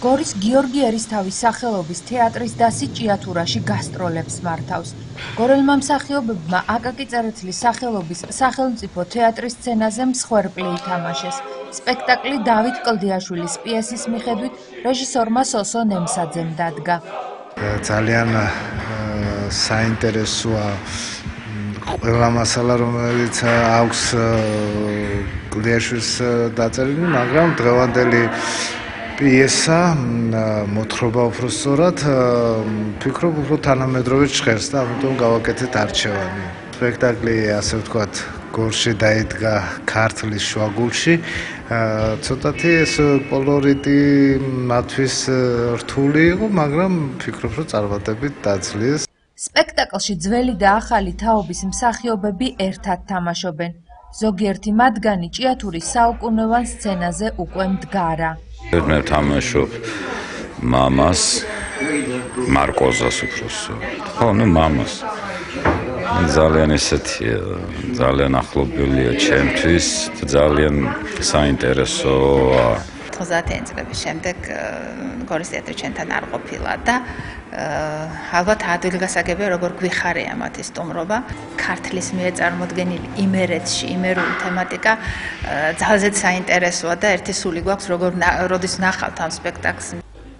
გორის გიორგი ერისთავის სახელობის თეატრის დასი ჭიათურაში გასტროლებს მართავს. გორელმა მსახიობებმა აკაკი წერეთლის სახელობის სახელმწიფო თეატრის სცენაზე მსხვერპლი ითამაშეს. სპექტაკლი დავით კლდიაშვილის პიესის მიხედვით რეჟისორმა სოსო ნემსაძემ დადგა. ძალიან საინტერესოა ყველა მასალა, რომელიც აქვს კლდიაშვილის დაწერილი, მაგრამ დღევანდელი პიესა მოთხრობა უფრო სწორად ფიქრობ უფრო თანამედროვე ჟღერს და ამიტომ გავაკეთეთ არჩევანი. სპექტაკლი ასე ვთქვათ გორში დაიდგა ქართლის შუაგულში. ცოტათი ეს კოლორიტი მათთვის რთული იყო, მაგრამ ვფიქრობ, რომ წარმატებით დაძლეს. სპექტაკლში ძველი და ახალი თაობის მსახიობები ერთად თამაშობენ. ზოგიერთი მათგანი ჭიათურის საუკუნოვან სცენაზე უკვე მდგარა. მე თამაშობ მამას, მარკოზას უფროსო. ხო, მამას. ძალიან ესეთია, ძალიან ახლობელია ჩემთვის, ძალიან საინტერესოა. 90-იანი წლების შემდეგ გორის თეატრი ჩვენთან არ ყოფილა და ალბათ ადვილი გასაგებია, როგორ გვიხარია მათი სტუმრობა. ქართლის მიერ წარმოდგენილი იმერეთში, იმერული თემატიკა ძალზედ საინტერესოა და ერთი სული გვაქვს, როდის ნახავთ ამ სპექტაკლს.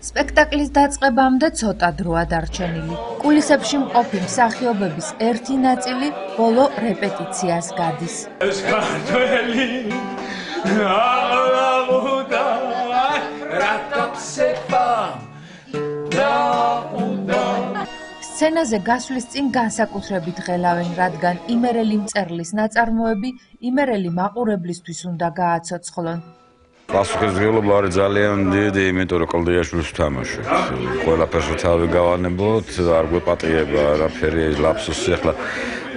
სპექტაკლის დაწყებამდე ცოტა დროა დარჩენილი. კულისებში მყოფი მსახიობების ერთი ნაწილი ბოლო რეპეტიციას გადის. სცენაზე გასვლის წინ განსაკუთრებით ღელავენ, რადგან იმერელი მწერლის ნაწარმოები იმერელი მაყურებლისთვის უნდა გააცოცხლონ. პასუხისმგებლობა არის ძალიან დიდი, იმიტომ რომ კლდიაშვილს ვთამაშობ. ყველაფერს თავი გავანებოთ, არ გვეპატიება არაფერი ლაფსუსი. ახლა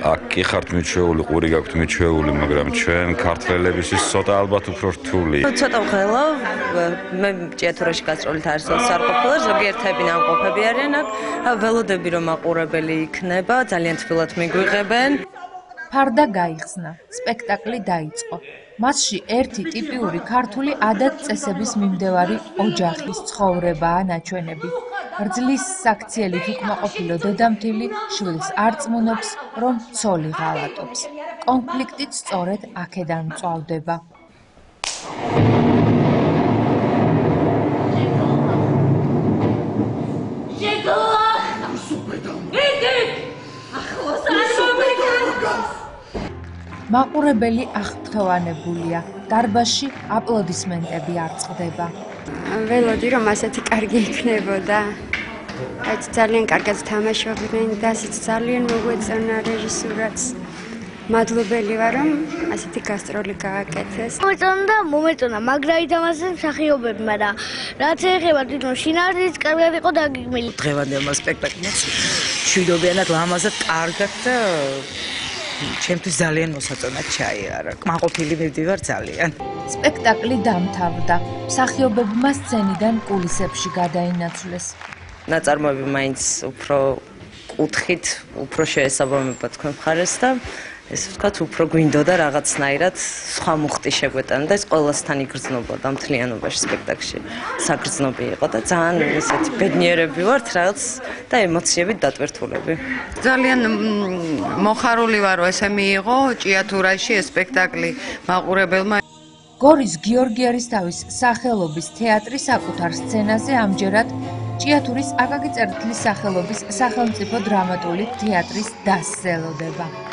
აქ კი ხართ მიჩვეული, ყური გაქვთ მიჩვეული, მაგრამ ჩვენ ქართველებისთვის ცოტა ალბათ უფრო რთული. ცოტა ვღელავ, მე ჭიათურაში გასტროლით არ სარყოფილა, ზოგიერთები ნამყოფები არიან აქ. ველოდები რომ მაყურებელი იქნება, ძალიან თბილად მიგვიღებენ. ფარდა გაიხსნა, სპექტაკლი დაიწყო. მასში ერთი ტიპიური ქართული ადათ-წესების მიმდევარი ოჯახის ცხოვრებაა ნაჩვენები. რძლის საქციელით უკმაყოფილო დედამთილი შვილს არ წმუნობს, რომ ცოლი ღალატობს. კონფლიქტიც სწორედ აქედან მწვავდება. მაყურებელი აღფრთოვანებულია. დარბაზში აპლოდისმენტები არ წყდება. ველოდი რომ ასეთი კარგი იქნებოდა. აი ძალიან კარგად თამაშობდნენ და ასეც ძალიან მოგვეწონა რეჟისურაც. მადლობელი ვარ რომ ასეთი გასტროლი გააკეთეს. მომეწონა, მაგრა ითამაშეს მსახიობებმა და რაც ეხება თვითონ შინაარსიც კარგად იყო დაგეგმილი. დღევანდელმა სპექტაკლს შვიდობიანად ლამაზად კარგად და ჩემთვის ძალიან მოსაწონად ჩაიარა. კმაყოფილი მივდივარ ძალიან. სპექტაკლი დამთავრდა. მსახიობებმა სცენიდან კულისებში გადაინაცვლეს. ნაწარმოები მაინც უფრო კუთხით, უფრო შეესაბამება თქვენ მხარეს და ესე ვთქვათ, უფრო გვინდოდა რაღაცნაირად სხვა მუხტი შეგვეტანა და ეს ყველასთან იგრძნობოდა მთლიანობაში სპექტაკლში. საგრძნობი იყო და ძალიან ესეთი ბედნიერები ვართ რაღაც და ემოციებით დატვირთულები. ძალიან მოხარული ვარ, რომ ესე მიიღო ჭიათურაში ეს სპექტაკლი მაყურებელმა. გორის გიორგი ერისთავის სახელობის თეატრი საკუთარ სცენაზე ამჯერად ჭიათურის აკაკი წერეთლის სახელობის სახელმწიფო დრამატული თეატრის დასს ელოდება.